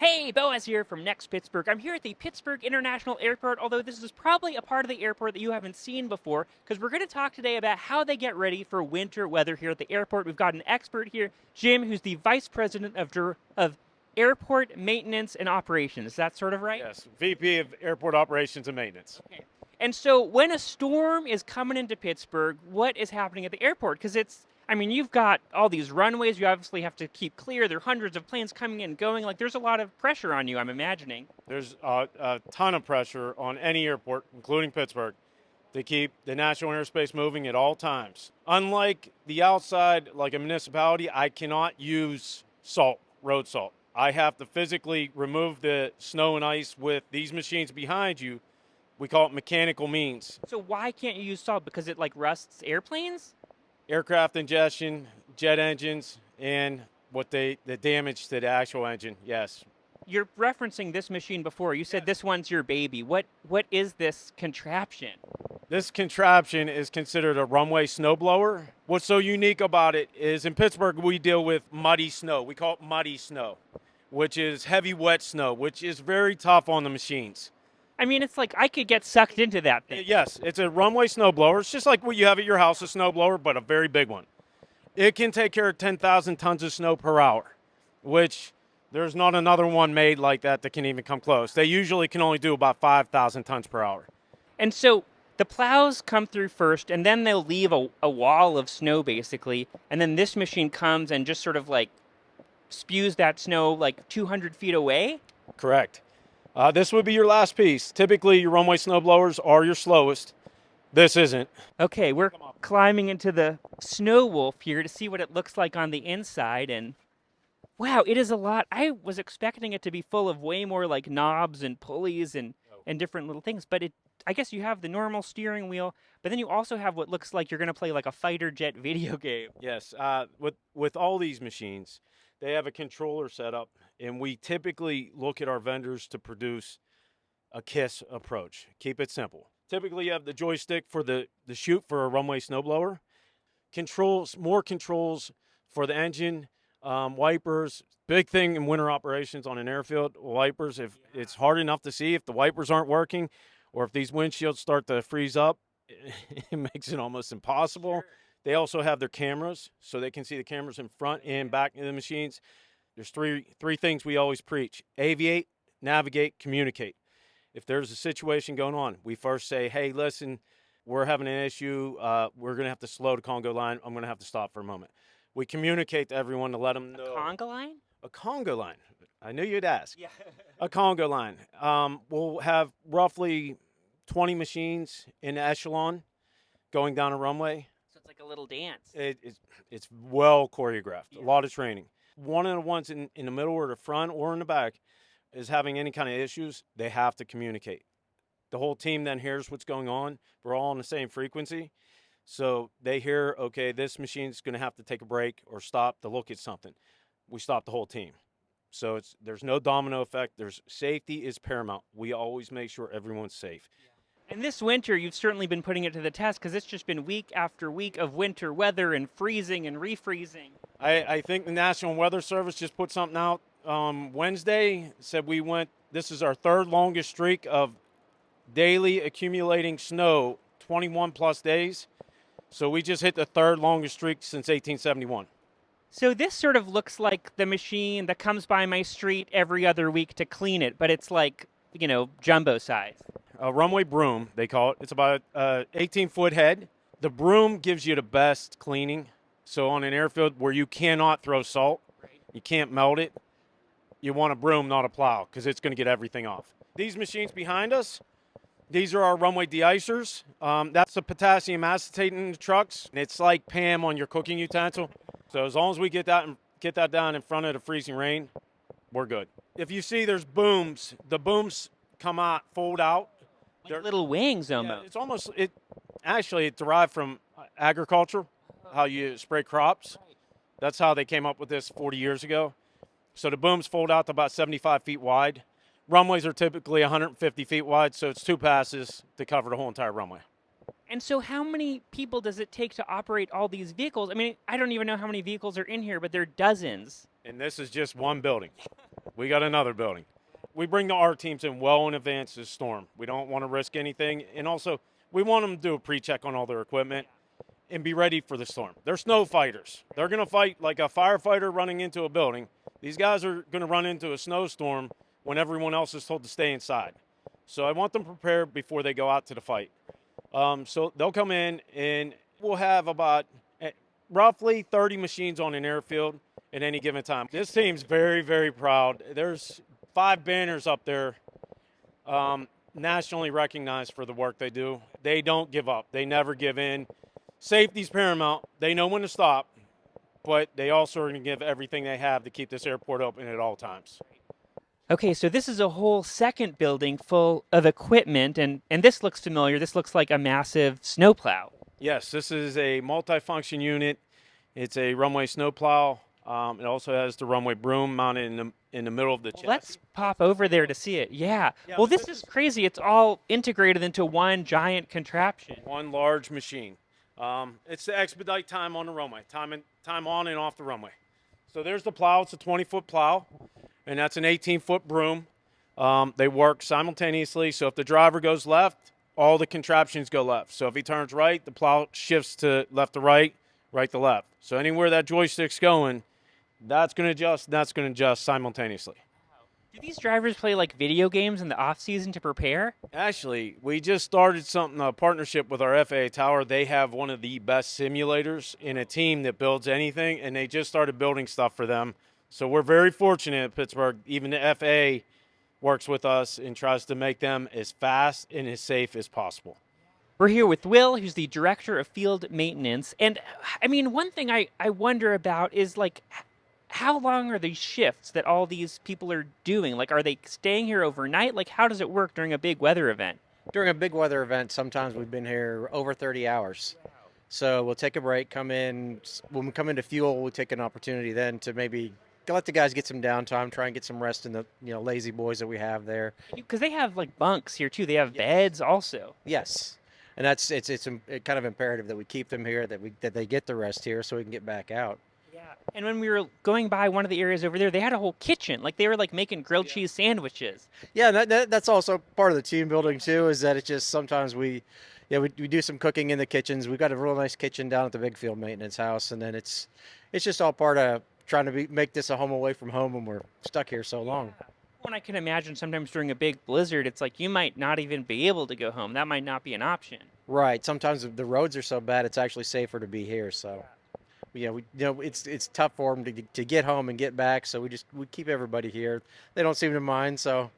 Hey, Boaz here from Next Pittsburgh. I'm here at the Pittsburgh International Airport, although this is probably a part of the airport that you haven't seen before, because we're going to talk today about how they get ready for winter weather here at the airport. We've got an expert here, Jim, who's the Vice President of Airport Maintenance and Operations. Is that sort of right? Yes, VP of Airport Operations and Maintenance. Okay. And so when a storm is coming into Pittsburgh, what is happening at the airport? Because you've got all these runways. You obviously have to keep clear. There are hundreds of planes coming in and going. Like, there's a lot of pressure on you, I'm imagining. There's a ton of pressure on any airport, including Pittsburgh, to keep the national airspace moving at all times. Unlike the outside, like a municipality, I cannot use salt, road salt. I have to physically remove the snow and ice with these machines behind you. We call it mechanical means. So why can't you use salt? Because it, like, rusts airplanes? Aircraft ingestion, jet engines, and the damage to the actual engine, yes. You're referencing this machine before. You said this one's your baby. What is this contraption? This contraption is considered a runway snowblower. What's so unique about it is in Pittsburgh, we deal with muddy snow. We call it muddy snow, which is heavy, wet snow, which is very tough on the machines. I mean, it's like I could get sucked into that thing. Yes, it's a runway snowblower. It's just like what you have at your house, a snowblower, but a very big one. It can take care of 10,000 tons of snow per hour, which there's not another one made like that can even come close. They usually can only do about 5,000 tons per hour. And so the plows come through first, and then they'll leave a wall of snow, basically, and then this machine comes and just sort of like spews that snow like 200 feet away? Correct. This would be your last piece. Typically, your runway snowblowers are your slowest. This isn't. Okay, we're climbing into the snow wolf here to see what it looks like on the inside, and wow, it is a lot. I was expecting it to be full of way more like knobs and pulleys and different little things, but I guess you have the normal steering wheel, but then you also have what looks like you're going to play like a fighter jet video game. Yes, with all these machines, they have a controller set up, and we typically look at our vendors to produce a KISS approach. Keep it simple. Typically, you have the joystick for the chute for a runway snowblower, more controls for the engine, wipers. Big thing in winter operations on an airfield, wipers. If it's hard enough to see if the wipers aren't working, or if these windshields start to freeze up, it makes it almost impossible. Sure. They also have their cameras, so they can see the cameras in front and back of the machines. There's three things we always preach: aviate, navigate, communicate. If there's a situation going on, we first say, hey, listen, we're having an issue. We're going to have to slow the conga line. I'm going to have to stop for a moment. We communicate to everyone to let them know. A conga line? A conga line. I knew you'd ask. Yeah. A conga line. We'll have roughly 20 machines in echelon going down a runway. It's like a little dance. It's well choreographed, yeah. A lot of training. One of the ones in the middle or the front or in the back is having any kind of issues, they have to communicate. The whole team then hears what's going on. We're all on the same frequency. So they hear, okay, this machine's going to have to take a break or stop to look at something. We stop the whole team. So there's no domino effect. Safety is paramount. We always make sure everyone's safe. And this winter, you've certainly been putting it to the test because it's just been week after week of winter weather and freezing and refreezing. I think the National Weather Service just put something out Wednesday. Said this is our third longest streak of daily accumulating snow, 21 plus days. So we just hit the third longest streak since 1871. So this sort of looks like the machine that comes by my street every other week to clean it, but it's like, jumbo size. A runway broom, they call it. It's about an 18-foot head. The broom gives you the best cleaning. So on an airfield where you cannot throw salt, you can't melt it, you want a broom, not a plow, because it's going to get everything off. These machines behind us, these are our runway deicers. That's the potassium acetate in the trucks. It's like Pam on your cooking utensil. So as long as we get that down in front of the freezing rain, we're good. If you see there's booms, the booms come out, fold out. Like little wings almost. Yeah, it derived from agriculture, how you spray crops. That's how they came up with this 40 years ago. So the booms fold out to about 75 feet wide. Runways are typically 150 feet wide, so it's two passes to cover the whole entire runway. And so, how many people does it take to operate all these vehicles? I mean, I don't even know how many vehicles are in here, but there are dozens. And this is just one building. We got another building. We bring the art teams in well in advance of the storm. We don't want to risk anything. And also, we want them to do a pre-check on all their equipment and be ready for the storm. They're snow fighters. They're going to fight like a firefighter running into a building. These guys are going to run into a snowstorm when everyone else is told to stay inside. So I want them prepared before they go out to the fight. So they'll come in, and we'll have about roughly 30 machines on an airfield at any given time. This team's very, very proud. There's 5 banners up there, nationally recognized for the work they do. They don't give up. They never give in. Safety's paramount. They know when to stop, but they also are going to give everything they have to keep this airport open at all times. Okay, so this is a whole second building full of equipment, and this looks familiar. This looks like a massive snowplow. Yes, this is a multi-function unit. It's a runway snowplow. It also has the runway broom mounted in the middle of the chassis. Let's pop over there to see it. Yeah. Well, this is crazy. It's all integrated into one giant contraption. One large machine. It's to expedite time on the runway, time on and off the runway. So there's the plow. It's a 20-foot plow, and that's an 18-foot broom. They work simultaneously. So if the driver goes left, all the contraptions go left. So if he turns right, the plow shifts to left to right, right to left. So anywhere that joystick's going, that's going to adjust simultaneously. Do these drivers play like video games in the off season to prepare? Actually, we just started a partnership with our FAA tower. They have one of the best simulators in a team that builds anything, and they just started building stuff for them. So we're very fortunate at Pittsburgh. Even the FAA works with us and tries to make them as fast and as safe as possible. We're here with Will, who's the director of field maintenance. And I mean, one thing I wonder about is like, how long are these shifts that all these people are doing? Like, are they staying here overnight? Like, how does it work during a big weather event? During a big weather event, sometimes we've been here over 30 hours. So we'll take a break, come in. When we come into fuel, we'll take an opportunity then to maybe let the guys get some downtime, try and get some rest in the lazy boys that we have there. Because they have like bunks here too. They have beds also. Yes. And it's kind of imperative that we keep them here, that they get the rest here so we can get back out. Yeah. And when we were going by one of the areas over there, they had a whole kitchen. Like they were like making grilled cheese sandwiches. Yeah, that's also part of the team building too, is that it's just sometimes we do some cooking in the kitchens. We've got a real nice kitchen down at the big field maintenance house, and then it's just all part of trying to make this a home away from home when we're stuck here so long. Yeah. When I can imagine sometimes during a big blizzard, it's like you might not even be able to go home. That might not be an option. Right. Sometimes the roads are so bad, it's actually safer to be here. So, it's tough for them to get home and get back. So we keep everybody here. They don't seem to mind. So,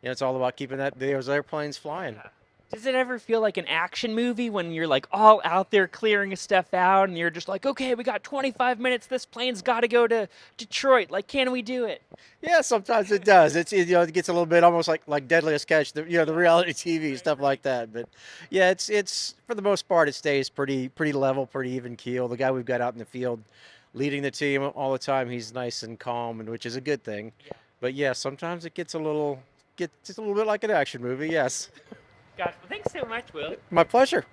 it's all about keeping those airplanes flying. Yeah. Does it ever feel like an action movie when you're like all out there clearing stuff out and you're just like, okay, we got 25 minutes. This plane's got to go to Detroit. Like, can we do it? Yeah, sometimes it does. It gets a little bit almost like Deadliest Catch, the reality TV stuff like that. But yeah, it's for the most part it stays pretty level, pretty even keel. The guy we've got out in the field leading the team all the time, he's nice and calm, and which is a good thing. Yeah. But yeah, sometimes it gets a little bit like an action movie. Yes. Gosh, well, thanks so much, Will. My pleasure.